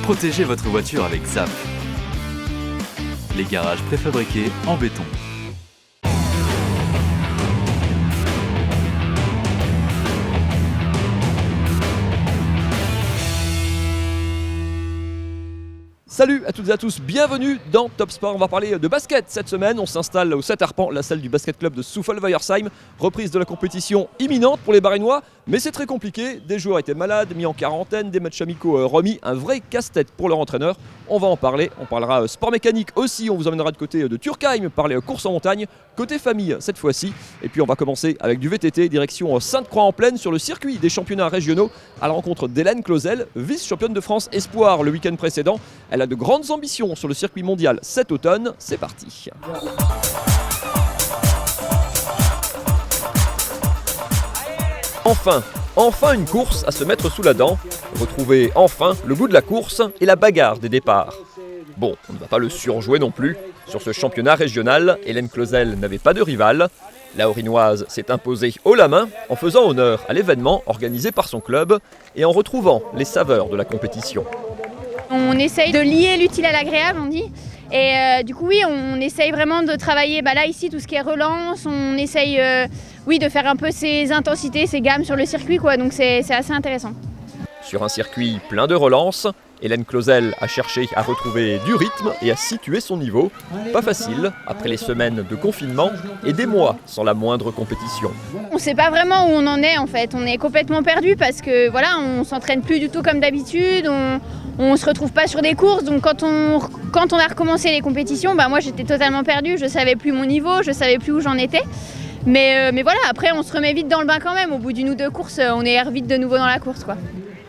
Protégez votre voiture avec ZAP. Les garages préfabriqués en béton. Salut à toutes et à tous, bienvenue dans Top Sport. On va parler de basket cette semaine. On s'installe au 7 Arpents, la salle du basket club de Soufol-Weiersheim. Reprise de la compétition imminente pour les Barénois, mais c'est très compliqué. Des joueurs étaient malades, mis en quarantaine, des matchs amicaux remis. Un vrai casse-tête pour leur entraîneur. On va en parler. On parlera sport mécanique aussi. On vous emmènera de côté de Turkheim, parler course en montagne. Côté famille cette fois-ci. Et puis on va commencer avec du VTT, direction Sainte-Croix-en-Plaine sur le circuit des championnats régionaux à la rencontre d'Hélène Clausel, vice-championne de France Espoir le week-end précédent. Elle a de grandes ambitions sur le circuit mondial cet automne. C'est parti. Enfin une course à se mettre sous la dent. Retrouver enfin le goût de la course et la bagarre des départs. Bon, on ne va pas le surjouer non plus. Sur ce championnat régional, Hélène Clausel n'avait pas de rival. La Orinoise s'est imposée haut la main en faisant honneur à l'événement organisé par son club et en retrouvant les saveurs de la compétition. On essaye de lier l'utile à l'agréable, on dit. Et du coup, oui, on essaye vraiment de travailler là ici tout ce qui est relance. On essaye de faire un peu ses intensités, ses gammes sur le circuit, quoi. Donc c'est assez intéressant. Sur un circuit plein de relances, Hélène Clausel a cherché à retrouver du rythme et à situer son niveau. Pas facile après les semaines de confinement et des mois sans la moindre compétition. On ne sait pas vraiment où on en est en fait. On est complètement perdu parce que voilà, on s'entraîne plus du tout comme d'habitude. On se retrouve pas sur des courses. Donc quand on a recommencé les compétitions, moi j'étais totalement perdue. Je savais plus mon niveau, je savais plus où j'en étais. Mais voilà, après on se remet vite dans le bain quand même. Au bout d'une ou deux courses, on est vite de nouveau dans la course, quoi.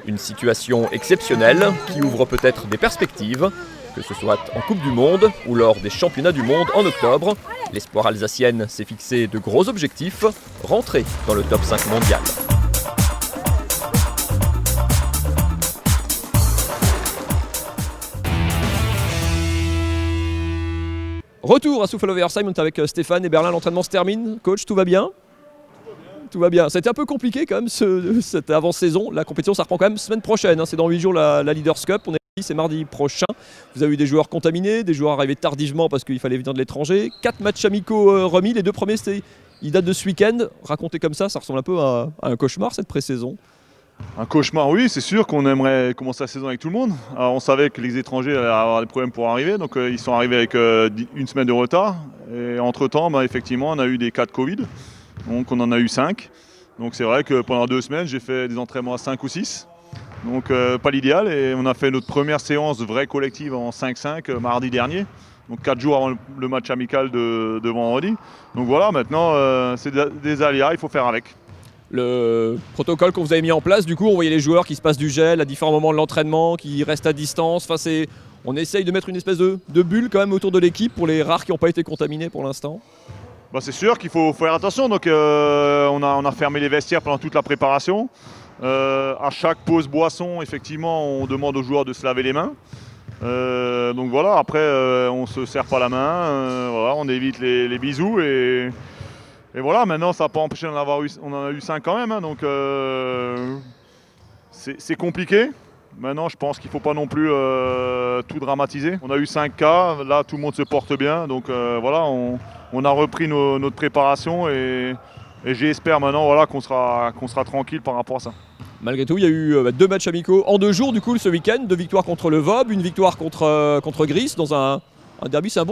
Une situation exceptionnelle qui ouvre peut-être des perspectives, que ce soit en Coupe du Monde ou lors des Championnats du Monde en octobre. L'espoir alsacienne s'est fixé de gros objectifs, rentrer dans le top 5 mondial. Retour à Soufol-Weiersheim, on est avec Stéphane et Berlin, l'entraînement se termine. Coach, tout va bien ? Tout va bien. C'était un peu compliqué quand même cette avant-saison. La compétition, ça reprend quand même semaine prochaine. C'est dans 8 jours la Leaders Cup. C'est mardi prochain. Vous avez eu des joueurs contaminés, des joueurs arrivés tardivement parce qu'il fallait venir de l'étranger. 4 matchs amicaux remis. Les 2 premiers, ils datent de ce week-end. Raconté comme ça ressemble un peu à un cauchemar cette pré-saison. Un cauchemar, oui, c'est sûr qu'on aimerait commencer la saison avec tout le monde. Alors, on savait que les étrangers allaient avoir des problèmes pour arriver, donc ils sont arrivés avec une semaine de retard. Et entre-temps, effectivement, on a eu des cas de Covid. Donc on en a eu 5. Donc c'est vrai que pendant 2 semaines, j'ai fait des entraînements à 5 ou 6. Donc pas l'idéal. Et on a fait notre première séance vraie collective en 5-5 mardi dernier. Donc 4 jours avant le match amical de vendredi. Donc voilà, maintenant c'est des aléas, il faut faire avec. Le protocole que vous avez mis en place, du coup, on voyait les joueurs qui se passent du gel à différents moments de l'entraînement, qui restent à distance. On essaye de mettre une espèce de bulle quand même autour de l'équipe pour les rares qui n'ont pas été contaminés pour l'instant. C'est sûr qu'il faut faire attention. Donc on a fermé les vestiaires pendant toute la préparation. À chaque pause boisson, effectivement, on demande aux joueurs de se laver les mains. Donc voilà, après on ne se serre pas la main, on évite les bisous et voilà, maintenant ça n'a pas empêché d'en avoir eu, on en a eu 5 quand même, donc c'est compliqué. Maintenant je pense qu'il ne faut pas non plus tout dramatiser. On a eu 5 cas, là tout le monde se porte bien, donc voilà, on a repris notre préparation et j'espère maintenant qu'on sera tranquille par rapport à ça. Malgré tout, il y a eu 2 matchs amicaux en 2 jours du coup ce week-end, 2 victoires contre le VOB, une victoire contre Gris dans un derby. C'est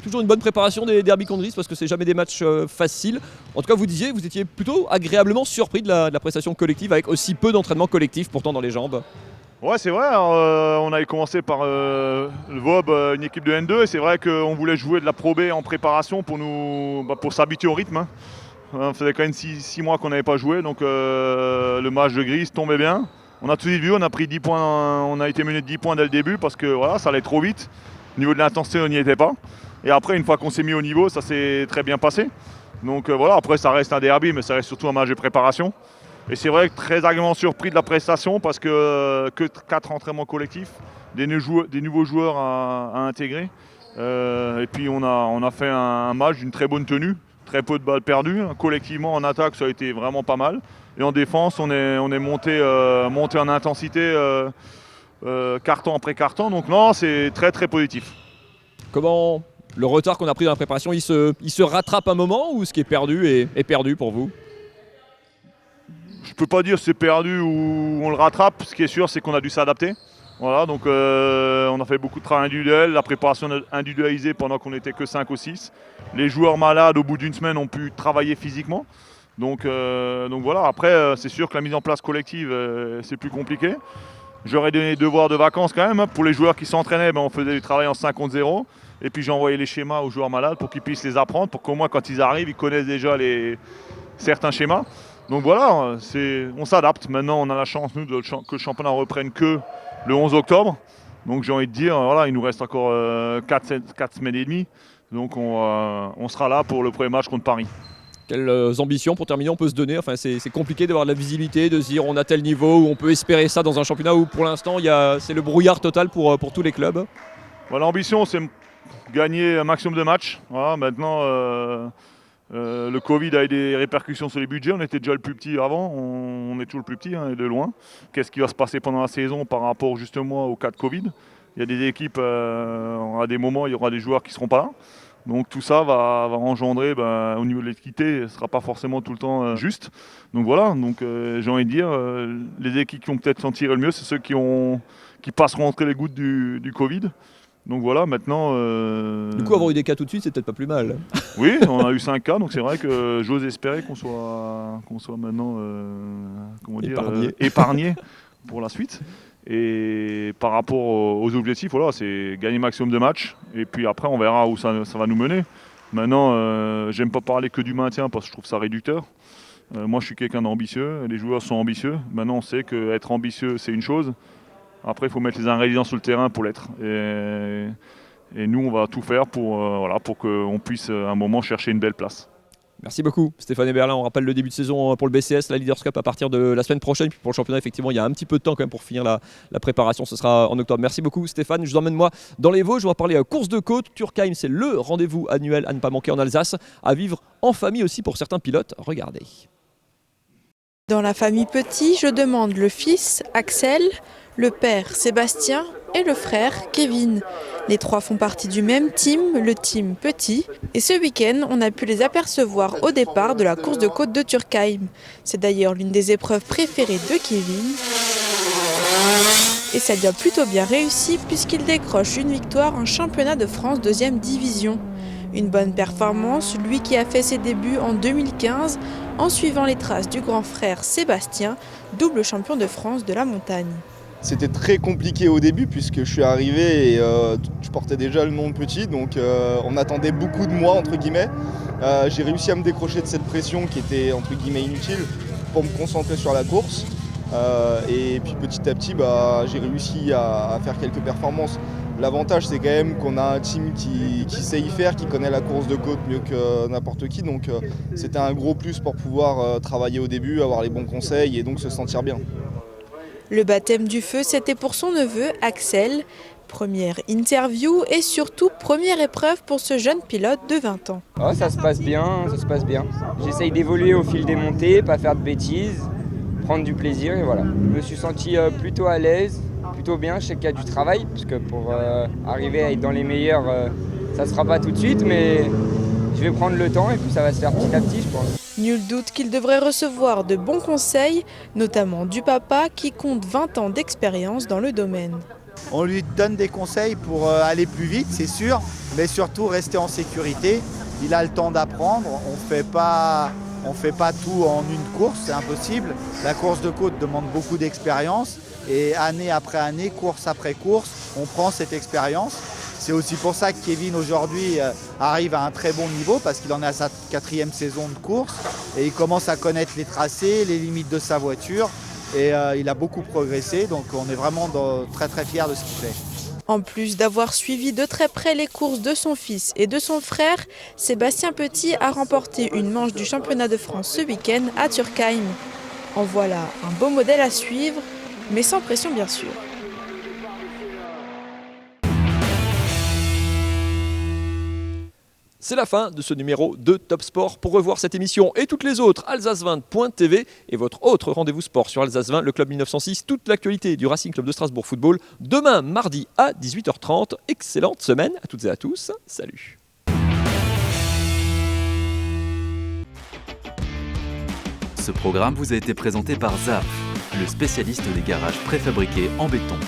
toujours une bonne préparation des derbys contre Gris parce que c'est jamais des matchs faciles. En tout cas, vous étiez plutôt agréablement surpris de la prestation collective avec aussi peu d'entraînement collectif pourtant dans les jambes. Ouais, c'est vrai. On avait commencé par le VOB, une équipe de N2, et c'est vrai qu'on voulait jouer de la Pro B en préparation pour s'habituer au rythme. Ça faisait quand même 6 mois qu'on n'avait pas joué, donc le match de Gris tombait bien. On a tout de suite vu, on a pris 10 points, on a été mené de 10 points dès le début parce que ça allait trop vite. Au niveau de l'intensité, on n'y était pas. Et après, une fois qu'on s'est mis au niveau, ça s'est très bien passé. Donc après ça reste un derby, mais ça reste surtout un match de préparation. Et c'est vrai que très agréablement surpris de la prestation parce que 4 entraînements collectifs, des nouveaux joueurs à intégrer. Et puis on a fait un match d'une très bonne tenue, très peu de balles perdues. Collectivement en attaque ça a été vraiment pas mal. Et en défense on est monté en intensité carton après carton. Donc non, c'est très très positif. Comment le retard qu'on a pris dans la préparation, il se rattrape un moment ou ce qui est perdu est perdu pour vous? Je peux pas dire si c'est perdu ou on le rattrape. Ce qui est sûr, c'est qu'on a dû s'adapter. Voilà, donc on a fait beaucoup de travail individuel, la préparation individualisée pendant qu'on n'était que 5 ou 6. Les joueurs malades, au bout d'une semaine, ont pu travailler physiquement. Donc voilà, après, c'est sûr que la mise en place collective, c'est plus compliqué. J'aurais donné des devoirs de vacances quand même. Pour les joueurs qui s'entraînaient, on faisait du travail en 5 contre 0. Et puis j'ai envoyé les schémas aux joueurs malades pour qu'ils puissent les apprendre, pour qu'au moins quand ils arrivent, ils connaissent déjà certains schémas. Donc voilà, on s'adapte. Maintenant, on a la chance, nous, que le championnat reprenne que le 11 octobre. Donc j'ai envie de dire, voilà, il nous reste encore 4 semaines et demie. Donc on sera là pour le premier match contre Paris. Quelles ambitions pour terminer on peut se donner? Enfin, c'est compliqué d'avoir de la visibilité, de se dire on a tel niveau, où on peut espérer ça dans un championnat où pour l'instant c'est le brouillard total pour tous les clubs. Voilà, l'ambition, c'est gagner un maximum de matchs. Voilà, maintenant, le Covid a eu des répercussions sur les budgets. On était déjà le plus petit avant, on est toujours le plus petit, de loin. Qu'est-ce qui va se passer pendant la saison par rapport justement au cas de Covid? Il y a des équipes, à des moments, il y aura des joueurs qui ne seront pas là. Donc tout ça va engendrer, au niveau de l'équité, ce ne sera pas forcément tout le temps juste. Donc voilà, j'ai envie de dire, les équipes qui vont peut-être s'en tirer le mieux, c'est ceux qui passeront entre les gouttes du Covid. Donc voilà, maintenant... Du coup, avoir eu des cas tout de suite, c'est peut-être pas plus mal. Oui, on a eu 5 cas, donc c'est vrai que j'ose espérer qu'on soit maintenant épargné pour la suite. Et par rapport aux objectifs, voilà, c'est gagner maximum de matchs. Et puis après, on verra où ça va nous mener. Maintenant, j'aime pas parler que du maintien parce que je trouve ça réducteur. Moi, je suis quelqu'un d'ambitieux, les joueurs sont ambitieux. Maintenant, on sait qu'être ambitieux, c'est une chose. Après, il faut mettre les ingrédients sur le terrain pour l'être. Et nous, on va tout faire pour qu'on puisse à un moment chercher une belle place. Merci beaucoup Stéphane Eberlin. On rappelle le début de saison pour le BCS, la Leaders Cup à partir de la semaine prochaine. Puis pour le championnat, effectivement, il y a un petit peu de temps quand même pour finir la préparation. Ce sera en octobre. Merci beaucoup Stéphane. Je vous emmène moi dans les Vosges. Je vais parler course de côte. Turkheim, c'est le rendez-vous annuel à ne pas manquer en Alsace. À vivre en famille aussi pour certains pilotes. Regardez. Dans la famille Petit, je demande le fils, Axel, le père, Sébastien, et le frère, Kevin. Les trois font partie du même team, le team Petit. Et ce week-end, on a pu les apercevoir au départ de la course de côte de Turkheim. C'est d'ailleurs l'une des épreuves préférées de Kevin. Et ça lui a plutôt bien réussi puisqu'il décroche une victoire en championnat de France 2e division. Une bonne performance, lui qui a fait ses débuts en 2015 en suivant les traces du grand frère Sébastien, double champion de France de la montagne. C'était très compliqué au début puisque je suis arrivé et je portais déjà le nom de Petit, donc on attendait beaucoup de moi entre guillemets. J'ai réussi à me décrocher de cette pression qui était entre guillemets inutile pour me concentrer sur la course. Et puis petit à petit j'ai réussi à faire quelques performances. L'avantage c'est quand même qu'on a un team qui sait y faire, qui connaît la course de côte mieux que n'importe qui. Donc c'était un gros plus pour pouvoir travailler au début, avoir les bons conseils et donc se sentir bien. Le baptême du feu, c'était pour son neveu Axel. Première interview et surtout première épreuve pour ce jeune pilote de 20 ans. Oh, ça se passe bien, ça se passe bien. J'essaye d'évoluer au fil des montées, pas faire de bêtises, prendre du plaisir et voilà. Je me suis senti plutôt à l'aise, plutôt bien. Je sais qu'il y a du travail, parce que pour arriver à être dans les meilleurs, ça ne sera pas tout de suite, mais je vais prendre le temps et puis ça va se faire petit à petit, je pense. Nul doute qu'il devrait recevoir de bons conseils, notamment du papa qui compte 20 ans d'expérience dans le domaine. On lui donne des conseils pour aller plus vite, c'est sûr, mais surtout rester en sécurité. Il a le temps d'apprendre, on fait pas tout en une course, c'est impossible. La course de côte demande beaucoup d'expérience et année après année, course après course, on prend cette expérience. C'est aussi pour ça que Kevin aujourd'hui arrive à un très bon niveau parce qu'il en est à sa 4e saison de course et il commence à connaître les tracés, les limites de sa voiture et il a beaucoup progressé, donc on est vraiment très très fiers de ce qu'il fait. En plus d'avoir suivi de très près les courses de son fils et de son frère, Sébastien Petit a remporté une manche du championnat de France ce week-end à Turkheim. En voilà un beau modèle à suivre, mais sans pression bien sûr. C'est la fin de ce numéro de Top Sport. Pour revoir cette émission et toutes les autres, alsace20.tv et votre autre rendez-vous sport sur Alsace 20, le club 1906, toute l'actualité du Racing Club de Strasbourg Football, demain mardi à 18h30. Excellente semaine à toutes et à tous. Salut. Ce programme vous a été présenté par ZAF, le spécialiste des garages préfabriqués en béton.